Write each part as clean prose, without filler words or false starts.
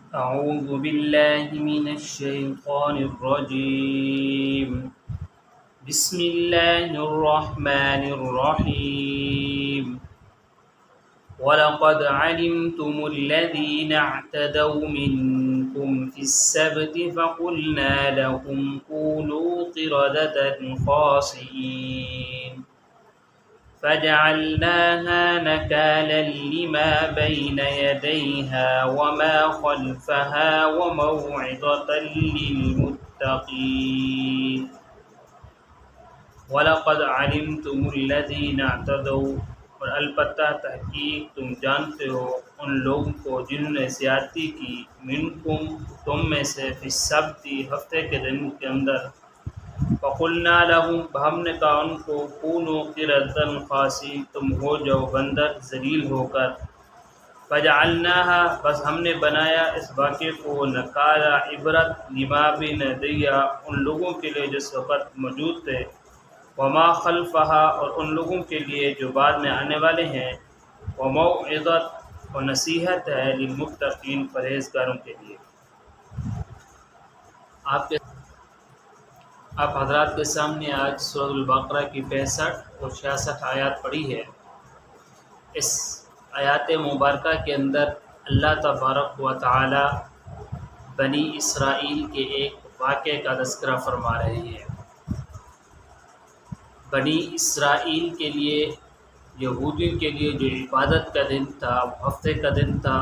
أعوذ بالله من الشيطان الرجيم. بسم الله الرحمن الرحيم. ولقد علمتم الذين اعتدوا منكم في السبت فقلنا لهم كونوا قردة خاسئين فجعلناها نكالا لما بين يديها وما خلفها وموعظة للمتقين. وَلَقَدْ عَلِمْتُمُ الَّذِينَ اعْتَدَوْا، اور البتہ تحقیق تم جانتے ہو ان لوگوں کو جنہوں نے زیادتی کی، منکم تم میں سے، فی السبت ہفتے کے دن کے اندر، فَقُلْنَا لَهُمْ ہم نے کہا ان کو، کونوا قردۃ خاسئین تم ہو جاؤ بندر ذلیل ہو کر، فجعلناها بس ہم نے بنایا اس واقعے کو، نکالا عبرت، لما بین یدیہا ان لوگوں کے لیے جس وقت موجود تھے، وما خلفہا اور ان لوگوں کے لیے جو بعد میں آنے والے ہیں، وموعظۃ اور نصیحت ہے، للمتقین پرہیزگاروں کے لیے۔ آپ حضرات کے سامنے آج سورۃ البقرہ کی 65 اور 66 آیات پڑھی ہے۔ اس آیات مبارکہ کے اندر اللہ تبارک و تعالی بنی اسرائیل کے ایک واقعے کا تذکرہ فرما رہے ہیں۔ بنی اسرائیل کے لیے، یہودیوں کے لیے جو عبادت کا دن تھا وہ ہفتے کا دن تھا،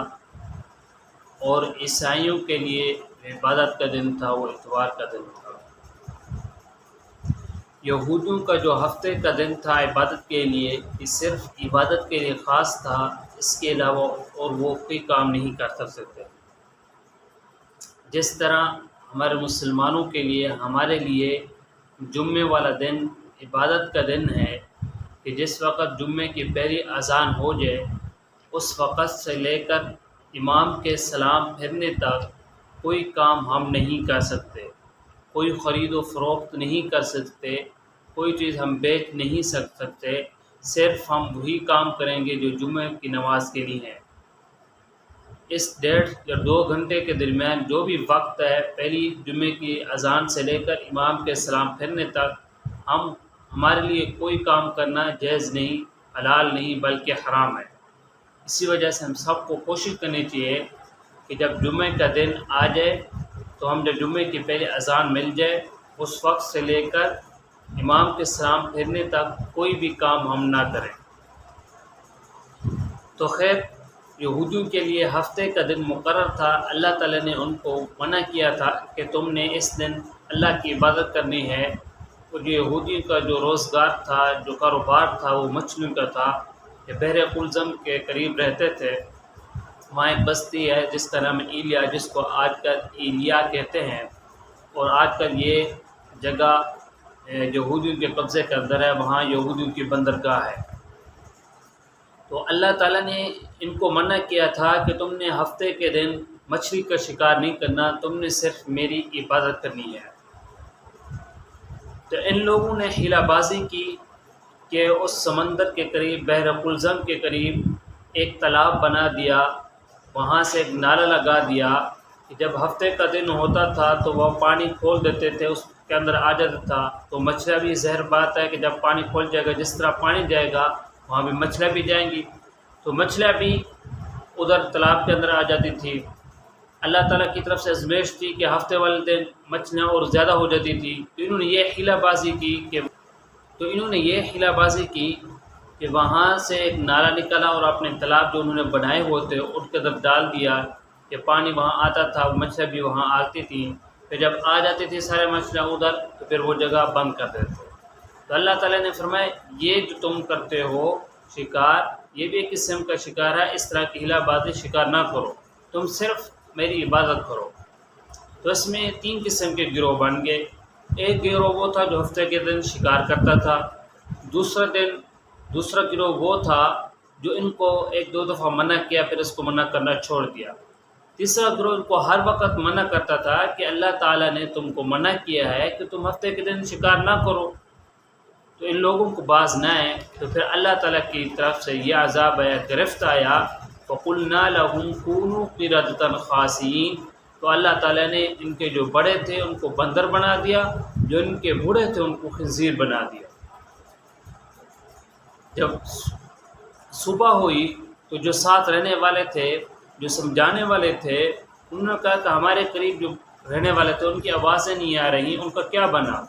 اور عیسائیوں کے لیے عبادت کا دن تھا وہ اتوار کا دن تھا۔ یہودیوں کا جو ہفتے کا دن تھا عبادت کے لیے، یہ صرف عبادت کے لیے خاص تھا، اس کے علاوہ اور وہ کوئی کام نہیں کر سکتے تھے۔ جس طرح ہمارے مسلمانوں کے لیے، ہمارے لیے جمعے والا دن عبادت کا دن ہے کہ جس وقت جمعے کی پہلی اذان ہو جائے اس وقت سے لے کر امام کے سلام پھرنے تک کوئی کام ہم نہیں کر سکتے، کوئی خرید و فروخت نہیں کر سکتے، کوئی چیز ہم بیچ نہیں سکتے، صرف ہم وہی کام کریں گے جو جمعے کی نماز کے لیے ہیں۔ اس 1.5 یا 2 گھنٹے کے درمیان جو بھی وقت ہے، پہلی جمعے کی اذان سے لے کر امام کے سلام پھرنے تک، ہمارے لیے کوئی کام کرنا جائز نہیں، حلال نہیں بلکہ حرام ہے۔ اسی وجہ سے ہم سب کو کوشش کرنی چاہیے کہ جب جمعے کا دن آ جائے تو ہم جب جمعے کی پہلے اذان مل جائے اس وقت سے لے کر امام کے سلام پھرنے تک کوئی بھی کام ہم نہ کریں۔ تو خیر، یہودیوں کے لیے ہفتے کا دن مقرر تھا، اللہ تعالیٰ نے ان کو منع کیا تھا کہ تم نے اس دن اللہ کی عبادت کرنی ہے۔ اور جو یہودیوں کا جو روزگار تھا، جو کاروبار تھا، وہ مچھلیوں کا تھا۔ یہ بحر قلزم کے قریب رہتے تھے، وہاں ایک بستی ہے جس کا نام ایلیا، جس کو آج کل ایلیا کہتے ہیں، اور آج کل یہ جگہ یہودیوں کے قبضے کے اندر ہے، وہاں یہودیوں کی بندرگاہ ہے۔ تو اللہ تعالیٰ نے ان کو منع کیا تھا کہ تم نے ہفتے کے دن مچھلی کا شکار نہیں کرنا، تم نے صرف میری عبادت کرنی ہے۔ تو ان لوگوں نے حیلہ بازی کی کہ اس سمندر کے قریب، بحر قلزم کے قریب ایک تالاب بنا دیا، وہاں سے ایک نالا لگا دیا کہ جب ہفتے کا دن ہوتا تھا تو وہ پانی کھول دیتے تھے، اس کے اندر آ جاتا تھا۔ تو مچھلیاں بھی ظاہر بات ہے کہ جب پانی کھول جائے گا، جس طرح پانی جائے گا وہاں بھی مچھلیاں بھی جائیں گی، تو مچھلیاں بھی ادھر تالاب کے اندر آ جاتی تھی۔ اللہ تعالیٰ کی طرف سے آزمائش تھی کہ ہفتے والے دن مچھلیاں اور زیادہ ہو جاتی تھی، تو انہوں نے یہ حیلہ بازی کی کہ وہاں سے ایک نالا نکلا اور اپنے تالاب جو انہوں نے بنائے ہوئے تھے ان کے اندر ڈال دیا کہ پانی وہاں آتا تھا، مچھلیاں بھی وہاں آتی تھیں، پھر جب آ جاتی تھی سارے مچھلیاں ادھر تو پھر وہ جگہ بند کر دیتے۔ تو اللہ تعالیٰ نے فرمایا یہ جو تم کرتے ہو شکار، یہ بھی ایک قسم کا شکار ہے، اس طرح کی حیلہ بازی شکار نہ کرو، تم صرف میری عبادت کرو۔ تو اس میں 3 قسم کے گروہ بن گئے۔ ایک گروہ وہ تھا جو ہفتے کے دن شکار کرتا تھا، دوسرا گروہ وہ تھا جو ان کو 1-2 دفعہ منع کیا پھر اس کو منع کرنا چھوڑ دیا، تیسرا گروہ ان کو ہر وقت منع کرتا تھا کہ اللہ تعالیٰ نے تم کو منع کیا ہے کہ تم ہفتے کے دن شکار نہ کرو۔ تو ان لوگوں کو باز نہ آئے تو پھر اللہ تعالیٰ کی طرف سے یہ عذاب آیا، گرفت آیا فَقُلْنَا لَهُمْ كُونُوا قِرَدَةً خَاسِئِينَ، تو اللہ تعالیٰ نے ان کے جو بڑے تھے ان کو بندر بنا دیا، جو ان کے بوڑھے تھے ان کو خنزیر بنا دیا۔ جب صبح ہوئی تو جو ساتھ رہنے والے تھے، جو سمجھانے والے تھے، انہوں نے کہا کہ ہمارے قریب جو رہنے والے تھے ان کی آوازیں نہیں آ رہی، ان کا کیا بنا؟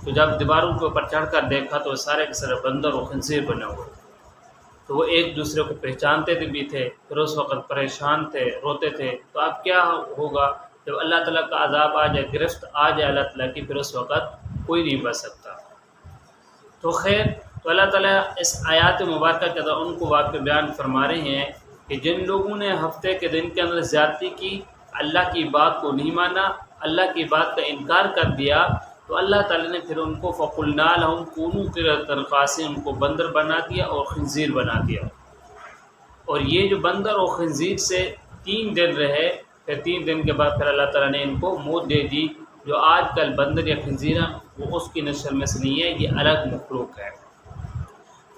تو جب دیواروں کے اوپر چڑھ کر دیکھا تو سارے کے سارے بندر و خنزیر بنے ہوئے، تو وہ ایک دوسرے کو پہچانتے بھی تھے، پھر اس وقت پریشان تھے، روتے تھے۔ تو اب کیا ہوگا جب اللہ تعالیٰ کا عذاب آ جائے، گرفت آ جائے اللہ تعالیٰ کی، پھر اس وقت کوئی نہیں بچ سکتا۔ تو خیر، تو اللہ تعالیٰ اس آیات مبارکہ کے اندر ان کو واقع بیان فرما رہے ہیں کہ جن لوگوں نے ہفتے کے دن کے اندر زیادتی کی، اللہ کی بات کو نہیں مانا، اللہ کی بات کا انکار کر دیا، تو اللہ تعالیٰ نے پھر ان کو فَقُلْنَا لَهُمْ كُونُوا قِرَدَةً خَاسِئِينَ، ان کو بندر بنا دیا اور خنزیر بنا دیا۔ اور یہ جو بندر اور خنزیر سے 3 دن رہے، پھر 3 دن کے بعد پھر اللہ تعالیٰ نے ان کو موت دے دی۔ جو آج کل بندر یا خنزیر ہیں وہ اس کی نسل میں سے نہیں ہے، یہ الگ مخلوق ہے۔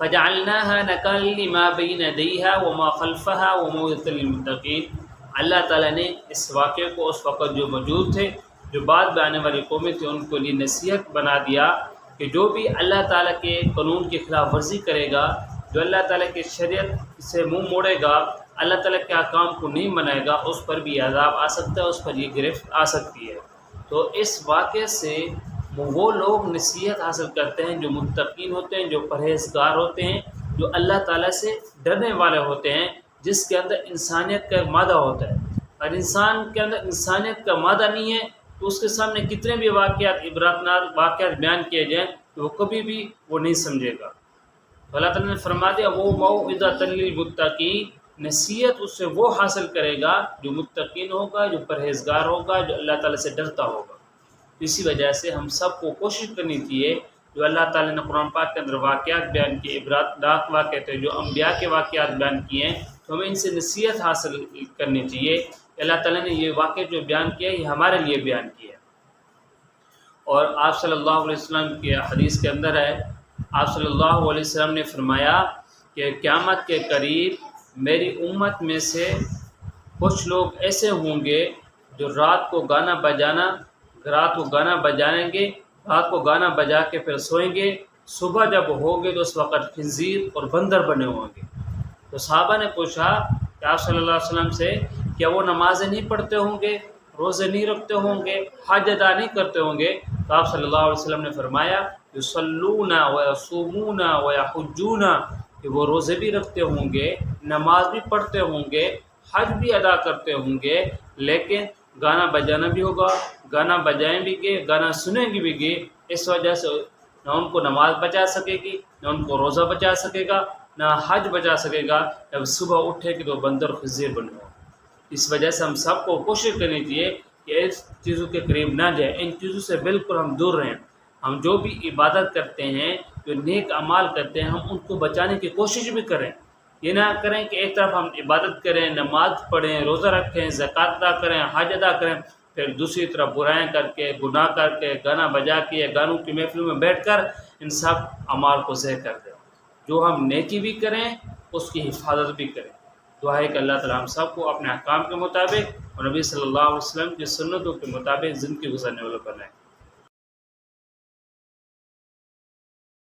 فَجَعَلْنَاهَا نَكَالًا لِمَا بَيْنَ يَدَيْهَا وَمَا خَلْفَهَا وَمَوْعِظَةً لِلْمُتَّقِينَ۔ اللہ تعالیٰ نے اس واقعے کو اس وقت جو موجود تھے، جو بعد میں آنے والی قومیں تھیں، ان کے لیے نصیحت بنا دیا کہ جو بھی اللہ تعالیٰ کے قانون کی خلاف ورزی کرے گا، جو اللہ تعالیٰ کی شریعت سے منہ موڑے گا، اللہ تعالیٰ کے احکام کو نہیں منائے گا، اس پر بھی عذاب آ سکتا ہے، اس پر یہ گرفت آ سکتی ہے۔ تو اس واقعے سے وہ لوگ نصیحت حاصل کرتے ہیں جو متقین ہوتے ہیں، جو پرہیزگار ہوتے ہیں، جو اللہ تعالیٰ سے ڈرنے والے ہوتے ہیں، جس کے اندر انسانیت کا مادہ ہوتا ہے۔ اور انسان کے اندر انسانیت کا مادہ نہیں ہے تو اس کے سامنے کتنے بھی واقعات، عبرتناک واقعات بیان کیے جائیں تو وہ کبھی بھی وہ نہیں سمجھے گا۔ تو اللہ تعالیٰ نے فرما دیا وہ موعظۃ للمتقین، نصیحت اس سے وہ حاصل کرے گا جو متقین ہوگا، جو پرہیزگار ہوگا، جو اللہ تعالیٰ سے ڈرتا ہوگا۔ اسی وجہ سے ہم سب کو کوشش کرنی چاہیے، جو اللہ تعالیٰ نے قرآن پاک کے اندر واقعات بیان کیے، عبرتناک واقعات تھے، جو انبیاء کے واقعات بیان کیے ہیں، تو ہمیں ان سے نصیحت حاصل کرنی چاہیے کہ اللہ تعالیٰ نے یہ واقعے جو بیان کیا ہے یہ ہمارے لیے بیان کیا ہے۔ اور آپ صلی اللہ علیہ وسلم کی حدیث کے اندر ہے، آپ صلی اللہ علیہ وسلم نے فرمایا کہ قیامت کے قریب میری امت میں سے کچھ لوگ ایسے ہوں گے جو رات کو گانا بجائیں گے، رات کو گانا بجا کے پھر سوئیں گے، صبح جب ہوگے تو اس وقت خنزیر اور بندر بنے ہوں گے۔ تو صحابہ نے پوچھا کہ آپ صلی اللہ علیہ وسلم سے کیا وہ نمازیں نہیں پڑھتے ہوں گے، روزے نہیں رکھتے ہوں گے، حج ادا نہیں کرتے ہوں گے؟ تو آپ صلی اللہ علیہ وسلم نے فرمایا یصلون ویصومون ویحجون، کہ وہ روزے بھی رکھتے ہوں گے، نماز بھی پڑھتے ہوں گے، حج بھی ادا کرتے ہوں گے، لیکن گانا بجانا بھی ہوگا، گانا بجائیں بھی گے، گانا سنیں گے بھی گے، اس وجہ سے نہ ان کو نماز بچا سکے گی، نہ ان کو روزہ بچا سکے گا، نہ حج بچا سکے گا، جب صبح اٹھے کہ تو بندر خنزیر بن گا۔ اس وجہ سے ہم سب کو کوشش کرنی چاہیے کہ اس چیزوں کے قریب نہ جائیں، ان چیزوں سے بالکل ہم دور رہیں۔ ہم جو بھی عبادت کرتے ہیں، جو نیک اعمال کرتے ہیں، ہم ان کو بچانے کی کوشش بھی کریں۔ یہ نہ کریں کہ ایک طرف ہم عبادت کریں، نماز پڑھیں، روزہ رکھیں، زکوٰۃ ادا کریں، حج ادا کریں، پھر دوسری طرف برائیں کر کے، گناہ کر کے، گانا بجا کے، گانوں کی محفلوں میں بیٹھ کر ان سب اعمال کو ضائع کر دیں۔ جو ہم نیکی بھی کریں اس کی حفاظت بھی کریں۔ دعا ہے کہ اللہ تعالیٰ ہم سب کو اپنے احکام کے مطابق اور نبی صلی اللہ علیہ وسلم کی سنتوں کے مطابق زندگی گزارنے والا بنائے۔